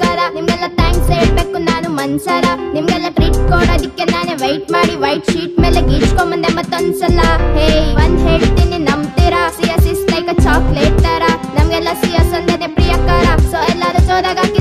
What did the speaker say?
ನಮಸ್ಕಾರ. ನಿಮ್ಗೆಲ್ಲ ಥ್ಯಾಂಕ್ಸ್ ಹೇಳ್ಬೇಕು ನಾನು ಮನ್ಸಾರ. ನಿಮ್ಗೆಲ್ಲ ಟ್ರೀಟ್ ಕೊಡೋದಿಕ್ಕೆ ನಾನೇ ವೈಟ್ ಮಾಡಿ ವೈಟ್ ಶೀಟ್ ಮೇಲೆ ಗೀಚ್ಕೊಂಬಂದೆ ಮತ್ತೊಂದ್ಸಲ. ಹೇ ಒಂದ್ ಹೇಳ್ತೀನಿ ನಂಬ್ತೀರಾ, ಸಿಯಸ್ ಇಸ್ ಲೈಕ್ ಅ ಚಾಕ್ಲೇಟ್ ತರ. ನಮ್ಗೆಲ್ಲ ಸಿಯಸ್ ಅಂದೇನೆ ಪ್ರಿಯಕರ. ಸೊ ಎಲ್ಲರೂ ಜೋರಾಗಿ